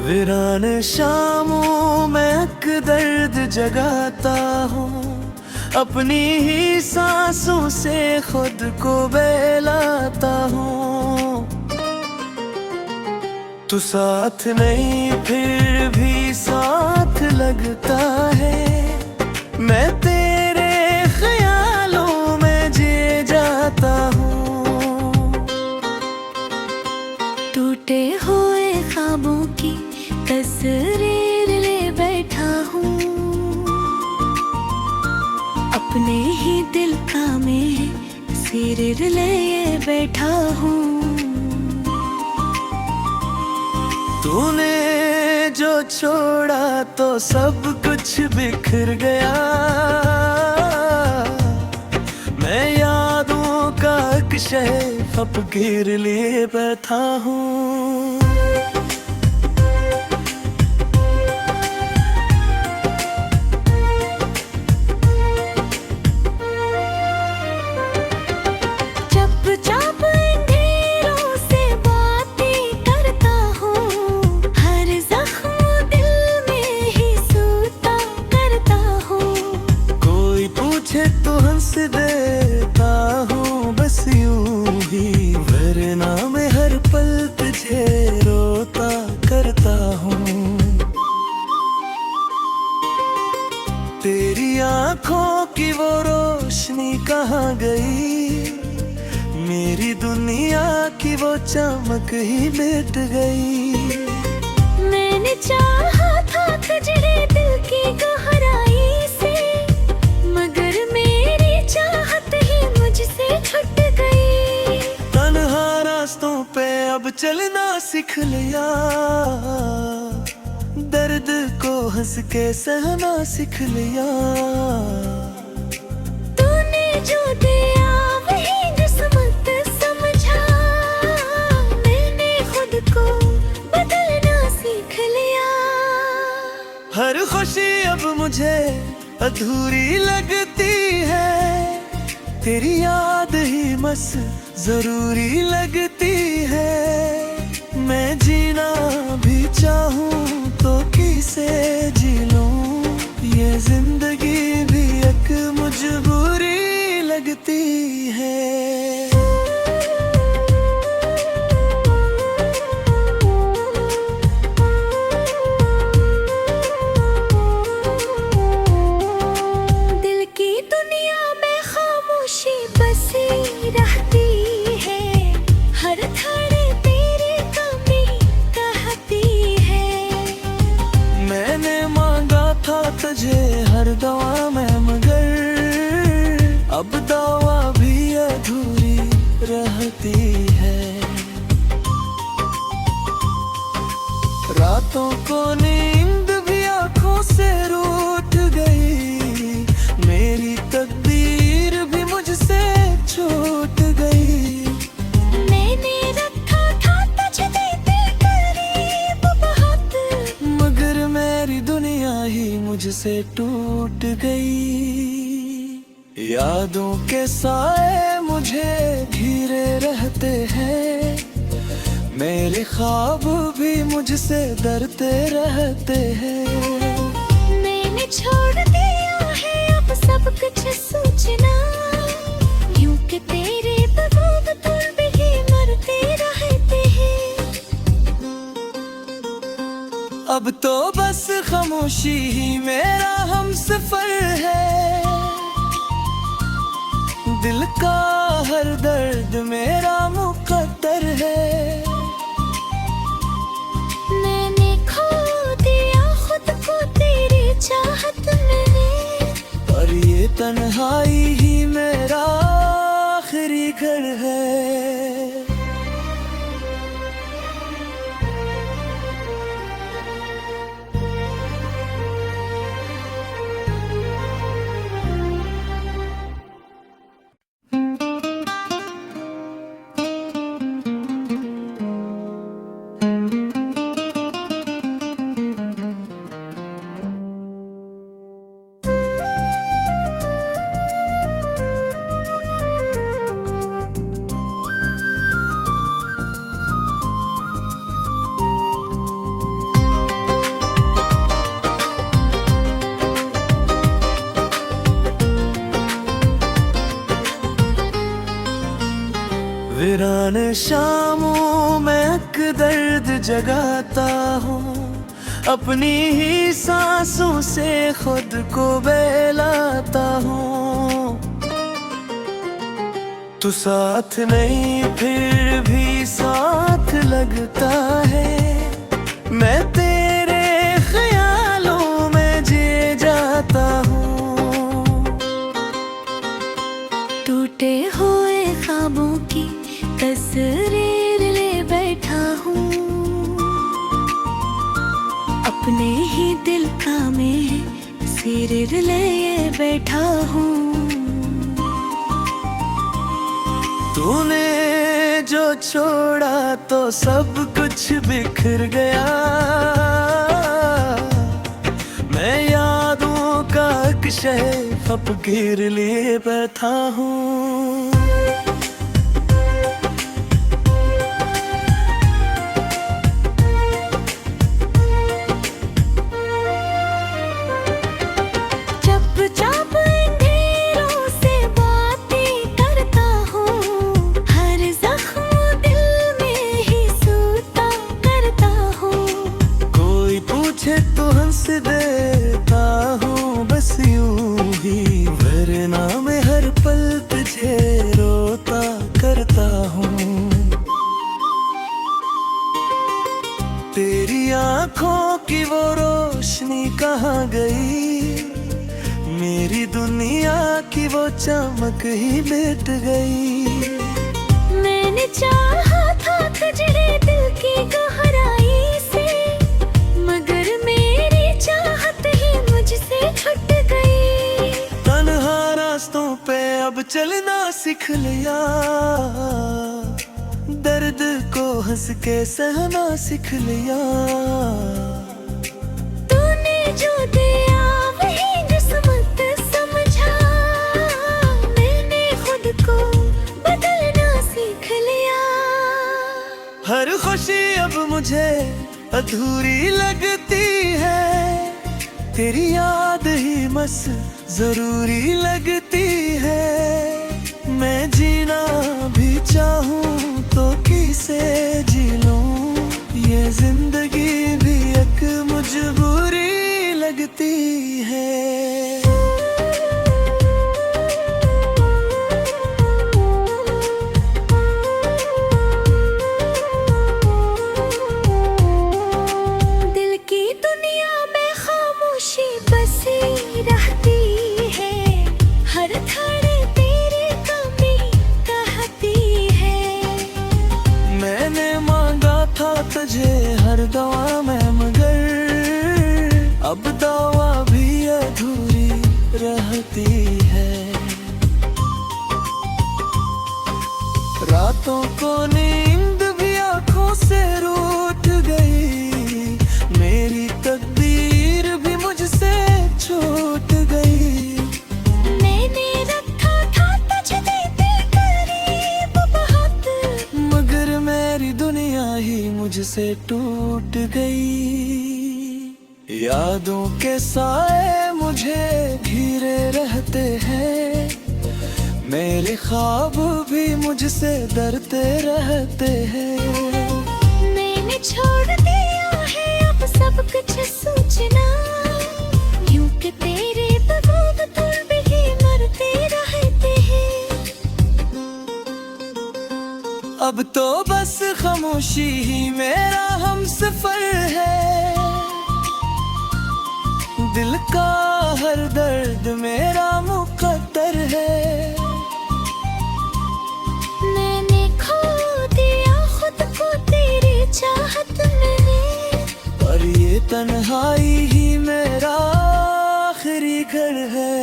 वीरान शामों में अक दर्द जगाता हूँ, अपनी ही सांसों से खुद को बहलाता हूँ। तू साथ नहीं फिर भी साथ लगता है, मैं तेरे ख्यालों में जी जाता हूँ। टूटे हुए ख्वाबों की तस्वीर ले बैठा हूँ, अपने ही दिल का मैं सिर ले बैठा हूँ। तूने जो छोड़ा तो सब कुछ बिखर गया, मैं यादों का अक्शय फकीर लिए बैठा हूँ। चुपचाप अंधेरों से बातें करता हूँ, हर जख्म दिल में ही सूता करता हूँ। कोई पूछे तो हंस देता हूँ बस यूं ही, वरना मैं हर पल तुझे रोता करता हूँ। तेरी आंखों की वो रोशनी कहाँ गई, मेरी दुनिया की वो चमक ही मिट गई। मैंने चाहा था तुझे दिल की गहराई से, मगर मेरी चाहत ही मुझसे छूट गई। तन्हा रास्तों पे अब चलना सीख लिया, दर्द को हंस के सहना सीख लिया। तूने जो दिया वही किस्मत समझा, मैंने खुद को बदलना सीख लिया। हर खुशी अब मुझे अधूरी लगती है, तेरी याद ही बस जरूरी लगती है। मैं जीना भी चाहूँ तो किसे जी लूं, ये जिंदगी भी एक मजबूरी लगती है। दिल की दुनिया में खामोशी बसी रहती है, हर धड़े तेरी कमी कहती है। मैंने मांगा था तुझे हर दवा में, मगर अब दवा भी अधूरी रहती है। रातों को नींद भी आंखों से रूठ गई, मेरी तकदीर भी मुझसे छूट गई। मैंने रखा था तुझे तेरे करीब बहुत, मगर मेरी दुनिया ही मुझसे टूट गई। यादों के साए मुझे घिरे रहते हैं, मेरे ख्वाब भी मुझसे डरते रहते हैं। मैंने छोड़ दिया है अब सब कुछ सोचना, क्योंकि तेरे बगैर तुम भी मरते रहते हैं। अब तो बस खामोशी ही मेरा हमसफर है, दिल का हर दर्द मेरा मुकद्दर है। मैंने खो दिया खुद को तेरी चाहत में, पर ये तन्हाई ही मेरा आखिरी घर है। शामों में एक दर्द जगाता हूँ, अपनी ही सांसों से खुद को बहलाता हूँ। तू साथ नहीं फिर भी साथ लगता है, मैं तेरे ख्यालों में जी जाता हूँ। टूटे हुए ख्वाबों की तस्वीर ले बैठा हूँ, अपने ही दिल का मैं सिर ले बैठा हूँ। तूने जो छोड़ा तो सब कुछ बिखर गया, मैं यादों का एक शहर फकीर लिए बैठा हूँ। चुपचाप अंधेरों से बातें करता हूँ, हर जख्म दिल में ही सूता करता हूँ। कोई पूछे तो हंस देता हूँ बस यूं ही, वरना मैं हर पल तुझे रोता करता हूँ। तेरी आंखों की वो रोशनी कहाँ गई, मेरी दुनिया की वो चमक ही मिट गई। मैंने चाहा था तुझे दिल की गहराई से, मगर मेरी चाहत ही मुझसे छूट गई। तन्हा रास्तों पे अब चलना सीख लिया, दर्द को हंस के सहना सीख लिया। तूने जो दिया वही किस्मत समझा, मैंने खुद को बदलना सीख लिया। हर खुशी अब मुझे अधूरी लगती है, तेरी याद ही बस जरूरी लगती है। मैं जीना भी चाहूँ तो किसे जी लूं, ये जिंदगी भी एक मजबूरी लगती है। दिल की दुनिया में खामोशी बसी रहती है, हर धड़े तेरी कमी कहती है। मैंने मांगा था तुझे हर दवा में, मगर अब दवा भी अधूरी रहती है। रातों को नींद भी आंखों से रूठ गई, मेरी तकदीर भी मुझसे छूट गई। मैंने रखा था तुझे दिल करीब बहुत, मगर मेरी दुनिया ही मुझसे टूट गई। यादों के साए मुझे घिरे रहते हैं, मेरे ख्वाब भी मुझसे डरते रहते हैं। मैंने छोड़ दिया है अब सब कुछ सोचना, यूं कि तेरे बगैर तुम भी मरते रहते हैं। अब तो बस खामोशी ही मेरा हमसफर है, दिल का हर दर्द मेरा मुकद्दर है। मैंने खो दिया खुद को तेरी चाहत में, पर ये तन्हाई ही मेरा आखिरी घर है।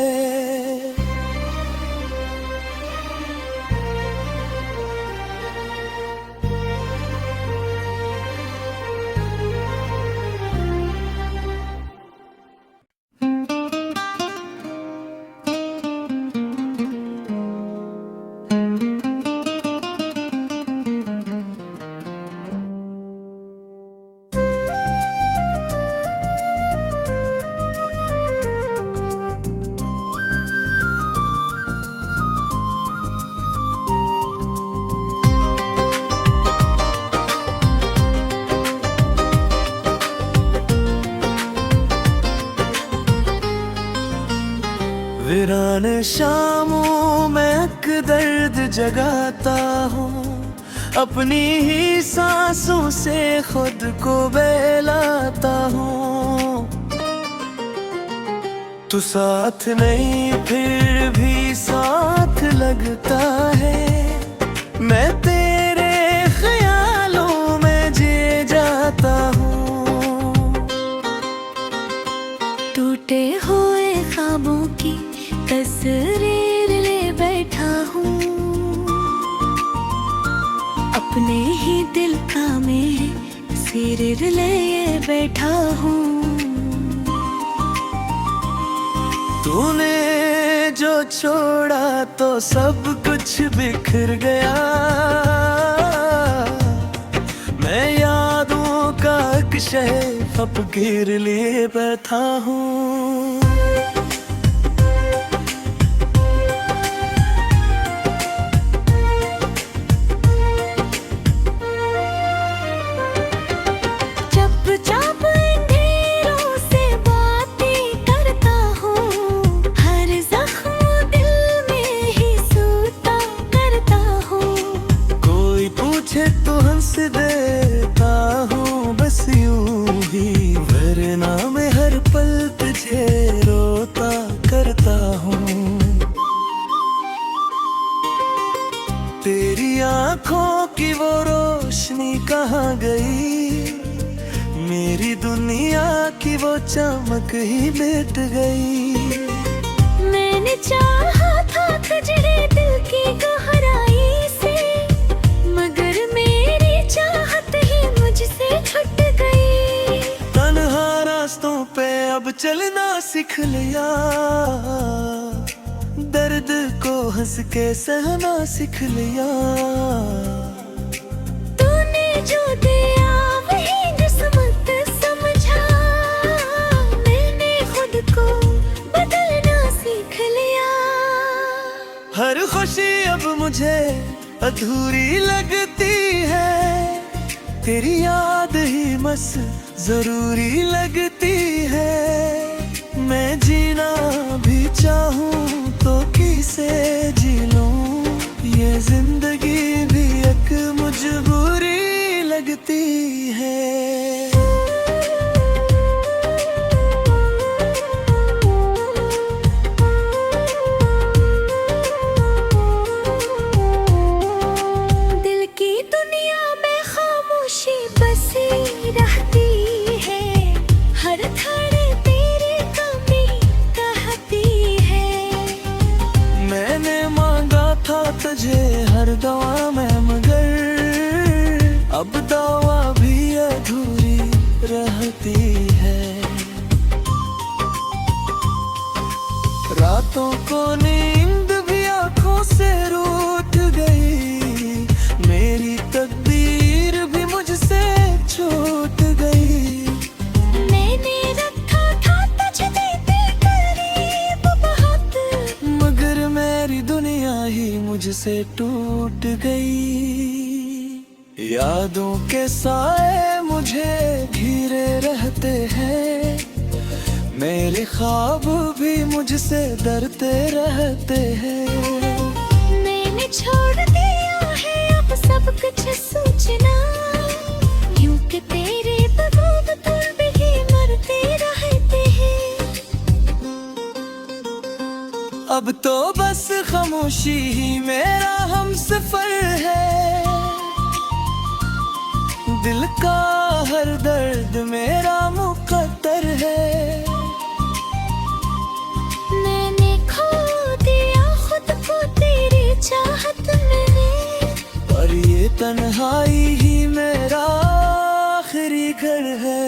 वीरान शामों में एक दर्द जगाता हूँ, अपनी ही सांसों से खुद को बहलाता हूँ। तू साथ नहीं फिर भी साथ लगता है, मैं तेरे ख्यालों में जी जाता हूँ। टूटे हुए ख्वाबों की तस्वीर ले बैठा हूँ, अपने ही दिल का मैं सिर ले बैठा हूँ। तूने जो छोड़ा तो सब कुछ बिखर गया, मैं यादों का एक शहर फकीर लिए बैठा हूँ। चुपचाप अंधेरों से बातें करता हूँ, हर जख्म दिल में ही सूता करता हूँ। कोई पूछे तो हंस देता हूँ बस यूं ही, वरना मैं हर पल तुझे रोता करता हूँ। तेरी आंखों की वो रोशनी कहाँ गई, मेरी दुनिया की वो चमक ही मिट गई। मैंने चाहा था तुझे दिल की गहराई से, मगर मेरी चाहत ही मुझसे छूट गई। तन्हा रास्तों पे अब चलना सीख लिया, दर्द को हंस के सहना सीख लिया। तूने जो दिया वही किस्मत समझा, मैंने खुद को बदलना सीख लिया। हर खुशी अब मुझे अधूरी लगती है, तेरी याद ही बस जरूरी लगती है। मैं जीना भी चाहूँ तो किसे जी लूँ, ये जिंदगी भी एक मजबूरी लगती है। दिल की दुनिया में खामोशी बसी रहती है, हर धड़े तेरी कमी कहती है। मैंने मांगा था तुझे हर दवा में, मगर अब दवा भी अधूरी रहती है। रातों को नींद भी आंखों से रूठ गई, मेरी तकदीर भी मुझसे छूट गई। मैंने रखा था तुझे तेरे करीब बहुत, मगर मेरी दुनिया ही मुझसे टूट गई। यादों के साए मुझे घिरे रहते हैं, मेरे ख्वाब भी मुझसे डरते रहते हैं। मैंने छोड़ दिया है अब सब कुछ सोचना, क्योंकि तेरे बगैर तुम भी मरते रहते हैं। अब तो बस खामोशी ही मेरा हमसफर है, दिल का हर दर्द मेरा मुकद्दर है। मैंने खो दिया खुद को तेरी चाहत में, पर ये तन्हाई ही मेरा आखिरी घर है।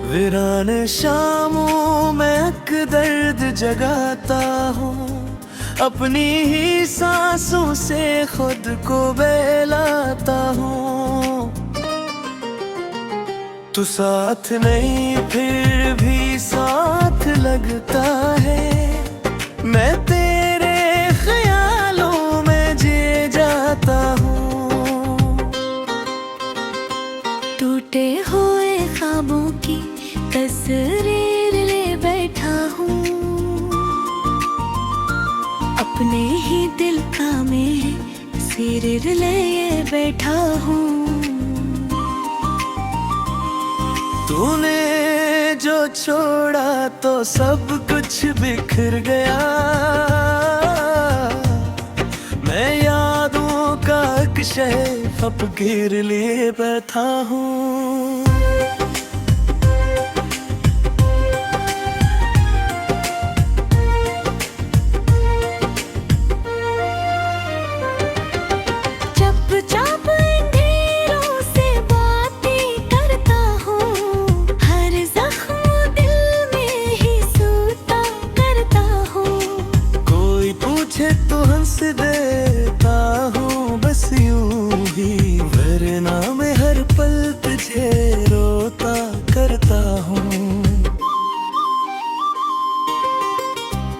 वीरान शामों में अक दर्द जगाता हूँ, अपनी ही सांसों से खुद को बहलाता हूँ। तू साथ नहीं फिर भी साथ लगता है, मैं तेरे ख्यालों में जी जाता हूँ। टूटे हुए ख्वाबों की तस्वीर ले बैठा हूँ, अपने ही दिल का मैं सिर ले बैठा हूँ। तूने जो छोड़ा तो सब कुछ बिखर गया, मैं यादों का एक शहर अब घेर लिए बैठा हूँ। चुपचाप अंधेरों से बातें करता हूँ, हर जख्म दिल में ही सूता करता हूँ। कोई पूछे तो हंस देता हूँ बस यूं ही, वरना मैं हर पल तुझे रोता करता हूँ।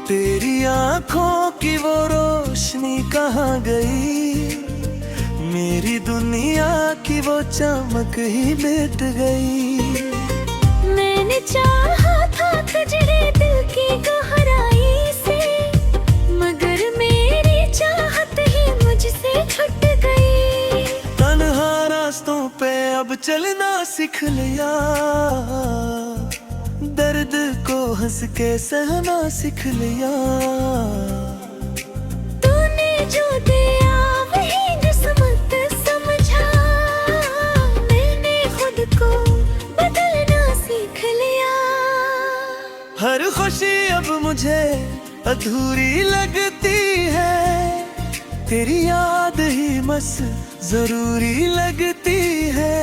तेरी आंखों की वो रोशनी कहाँ गई, मेरी दुनिया की वो चमक ही मिट गई। मैंने चाहा था तुझे दिल की गहराई से, मगर मेरी चाहत ही मुझसे छूट गई। तन्हा रास्तों पे अब चलना सीख लिया, दर्द को हंस के सहना सीख लिया। तूने जो दिया वही किस्मत समझा, मैंने खुद को बदलना सीख लिया। हर खुशी अब मुझे अधूरी लगती है, तेरी याद ही बस जरूरी लगती है।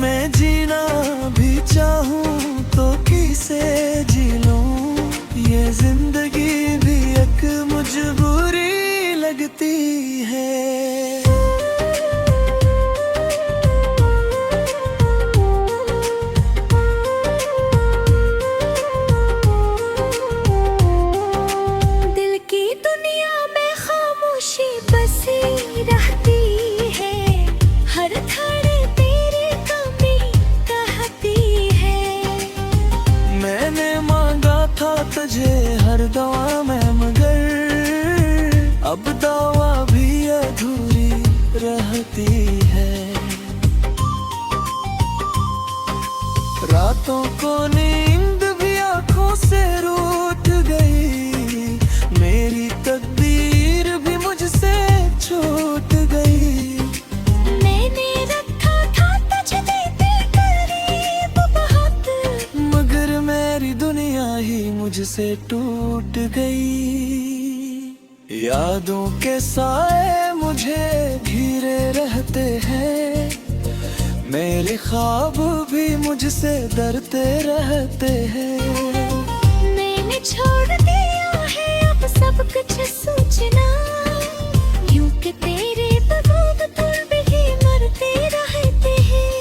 मैं जीना भी चाहूँ तो किसे जी लूं, ये जिंदगी भी एक मजबूरी लगती है। दिल की दुनिया में खामोशी बसी रहती है, हर धड़े तेरी कमी कहती है। मैंने मांगा था तुझे हर दुआ में, मगर अब दुआ भी अधूरी रहती है। रातों को नींद भी आंखों से रूठ गई, मेरी तकदीर भी मुझसे छूट गई। मैंने रखा था तुझे तेरे करीब बहुत, मगर मेरी दुनिया ही मुझसे टूट गई। यादों के साए मुझे घिरे रहते हैं, मेरे ख्वाब भी मुझसे डरते रहते हैं। मैंने छोड़ दिया है अब सब कुछ सोचना, यूं कि तेरे बगैर तुम भी मरते रहते हैं।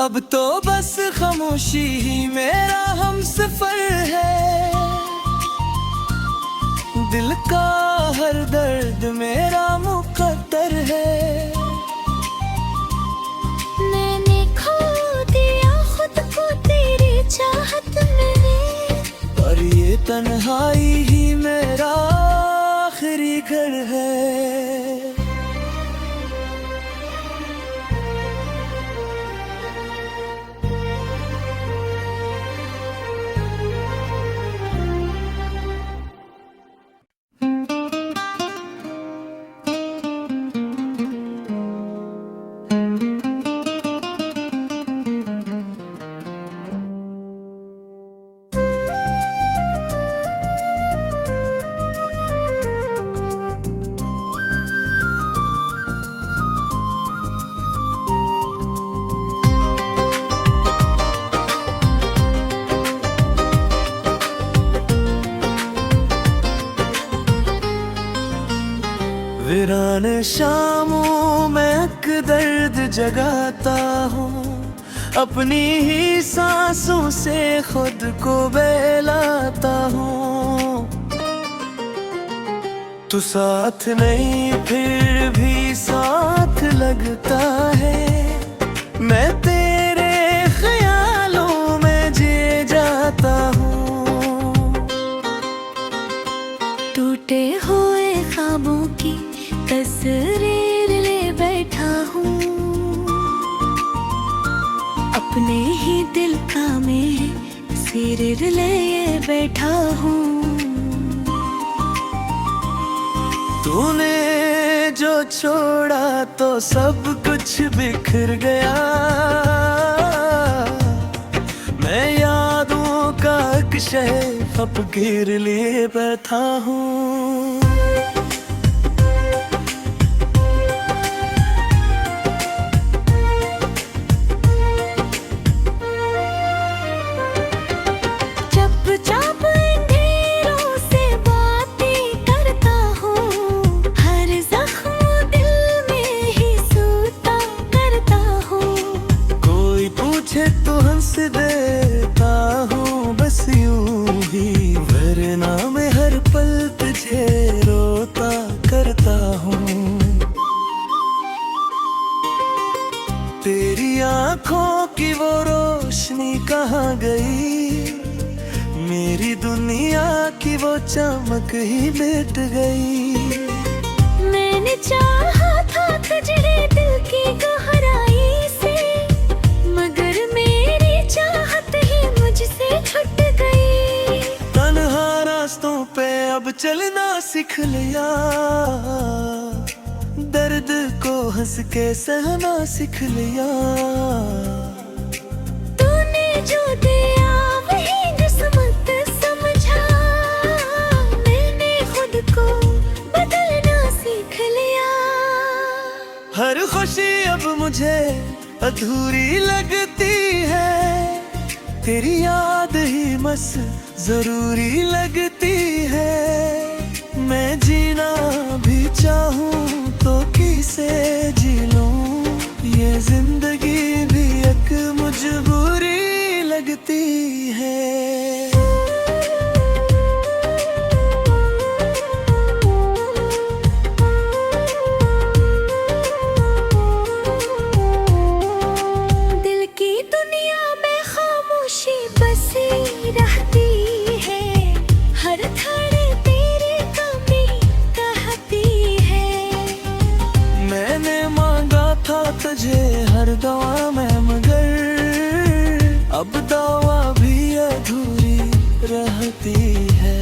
अब तो बस खामोशी ही मेरा हमसफर है, दिल का हर दर्द मेरा मुकद्दर है। मैंने खो दिया खुद को तेरी चाहत में, पर ये तन्हाई ही मेरा आखिरी घर है। शामों में अक दर्द जगाता हूँ, अपनी ही सांसों से खुद को बहलाता हूँ। तू साथ नहीं फिर भी साथ लगता है, मैं तेरे ख्यालों में जी जाता हूँ। टूटे हुए ख्वाबों की तस्वीर ले बैठा हूँ, अपने ही दिल का मैं सिर ले बैठा हूँ। तूने जो छोड़ा तो सब कुछ बिखर गया, मैं यादों का अक्शय फकीर लिए बैठा हूँ। चुपचाप अंधेरों से बातें करता हूँ, हर जख्म दिल में ही सूता करता हूँ। कोई पूछे तो हंस देता हूँ बस यूं ही, वरना मैं हर पल तुझे रोता करता हूँ। तेरी आंखों की वो रोशनी कहाँ गई, मेरी दुनिया की वो चमक ही मिट गई। मैंने चाहा था तुझे दिल की गहराई से, मगर मेरी चाहत ही मुझसे छूट गई। तन्हा रास्तों पे अब चलना सीख लिया, दर्द को हंस के सहना सीख लिया। तूने जो दिया वही किस्मत समझा, मैंने खुद को बदलना सीख लिया। हर खुशी अब मुझे अधूरी लगती है, तेरी याद ही बस जरूरी लगती है। मैं जीना भी चाहूँ तो किसे जी लूं, ये जिंदगी भी एक मजबूरी लगती है। दिल की दुनिया में खामोशी बसी रहती है, हर धड़े तेरी कमी कहती है। मैंने मांगा था तुझे हर दवा में, मगर अब दवा भी अधूरी रहती है।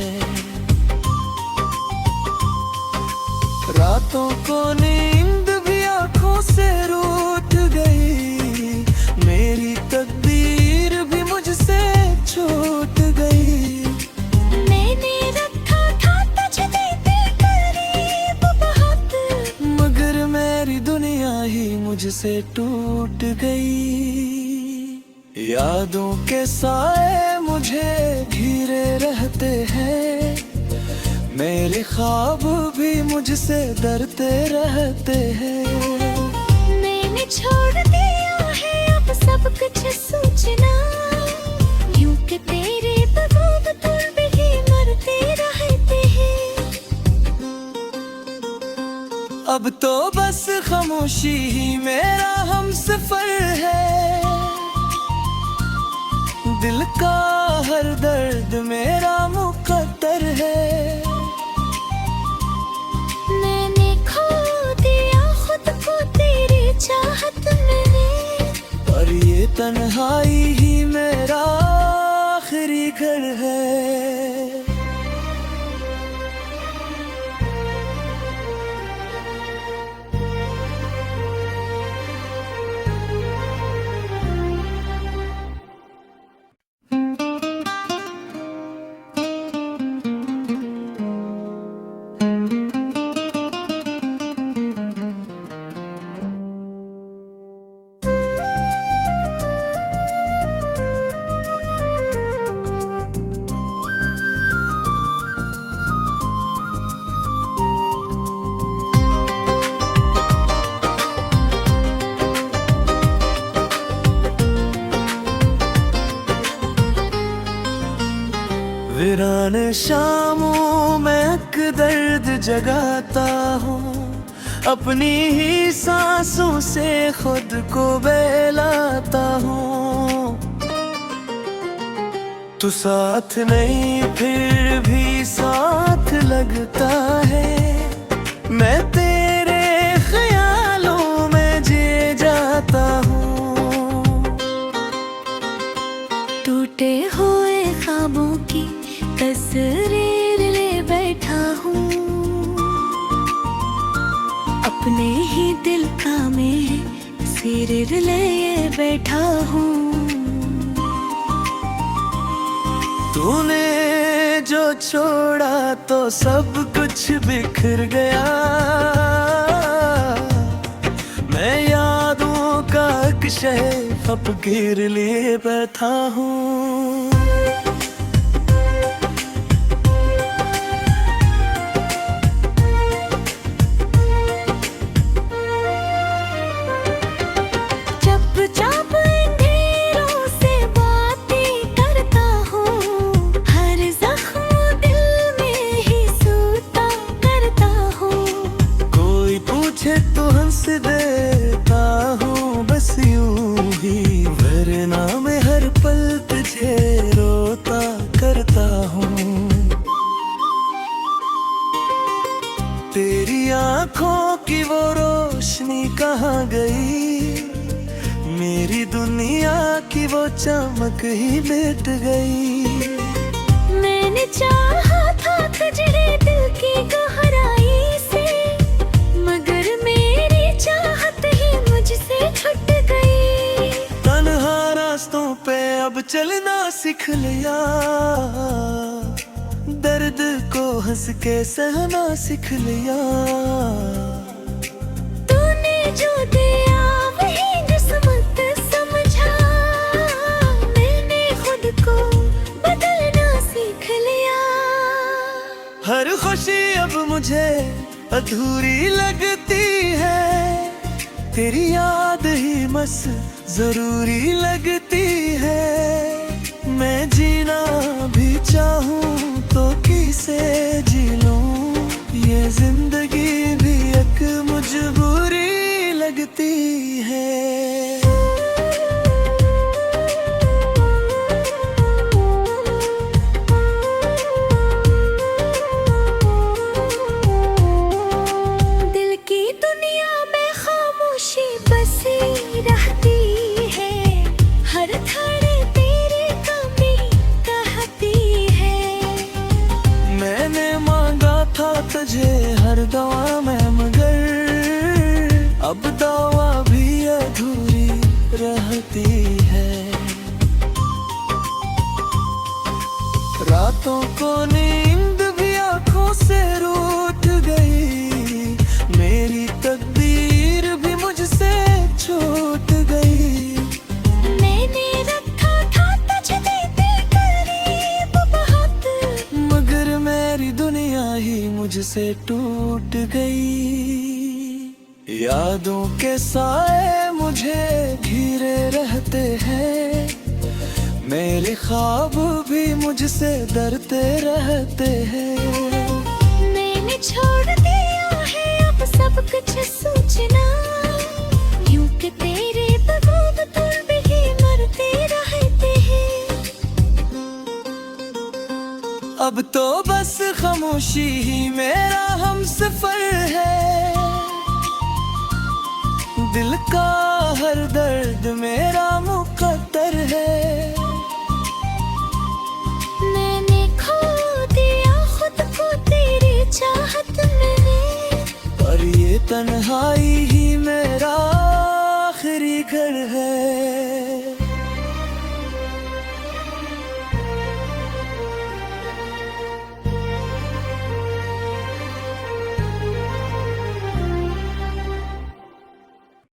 रातों को नींद भी आंखों से रूठ गई, मेरी तकदीर भी मुझसे छूट गई। मैंने रखा था तुझे तेरे करीब बहुत, मगर मेरी दुनिया ही मुझसे टूट गई। यादों के साए मुझे घिरे रहते हैं, मेरे ख्वाब भी मुझसे डरते रहते हैं। मैंने छोड़ दिया है अब सब कुछ सोचना, यूं कि तेरे बगैर तुम भी मरते रहते हैं। अब तो बस खामोशी ही मेरा हमसफर है, दिल का हर दर्द मेरा मुकद्दर है। मैंने खो दिया खुद को तेरी चाहत में, पर ये तन्हाई ही मेरा आखिरी घर है। वीरान शामों में एक दर्द जगाता हूँ, अपनी ही सांसों से खुद को बहलाता हूँ। तू साथ नहीं फिर भी साथ लगता है, मैं तेरे ख्यालों में जी जाता हूँ। टूटे हुए ख्वाबों की तस्वीर ले बैठा हूँ, अपने ही दिल का मैं सिर ले बैठा हूँ। तूने जो छोड़ा तो सब कुछ बिखर गया, मैं यादों का एक शहर फकीर लिए बैठा हूँ। चुपचाप अंधेरों से बातें करता हूँ, हर जख्म दिल में ही सूता करता हूँ। कोई पूछे तो हंस देता हूँ बस यूं ही, वरना मैं हर पल तुझे रोता करता हूँ। तेरी आंखों की वो रोशनी कहाँ गई, मेरी दुनिया की वो चमक ही मिट गई। मैंने चाहा था तुझे दिल की गहराई से, मगर मेरी चाहत ही मुझसे छूट गई। तन्हा रास्तों पे अब चलना सीख लिया, दर्द को हंस के सहना सीख लिया। तूने जो दिया वही किस्मत समझा, मैंने खुद को बदलना सीख लिया। हर खुशी अब मुझे अधूरी लगती है, तेरी याद ही बस जरूरी लगती है। मैं जीना भी चाहूँ तो किसे जी लूं, ये जिंदगी भी एक मजबूरी लगती है। दिल की दुनिया में खामोशी बसी रहती है, हर धड़े तेरी कमी कहती है। मैंने मांगा था तुझे हर दवा में, मगर अब दवा भी अधूरी रहती है। रातों को नींद भी आंखों से रूठ गई, मेरी तकदीर भी मुझसे छूट गई। मैंने रखा था तुझे देते करीब बहुत, मगर मेरी दुनिया ही मुझसे टूट गई। यादों के साए मुझे घिरे रहते हैं, मेरे ख्वाब भी मुझसे डरते रहते हैं। मैंने छोड़ दिया है अब सब कुछ सोचना, यूं कि तेरे बगैर तुम भी मरते रहते हैं। अब तो बस खामोशी ही मेरा हमसफर है, दिल का हर दर्द मेरा मुकद्दर है। मैंने खो दिया खुद को तेरी चाहत में, पर ये तन्हाई ही मेरा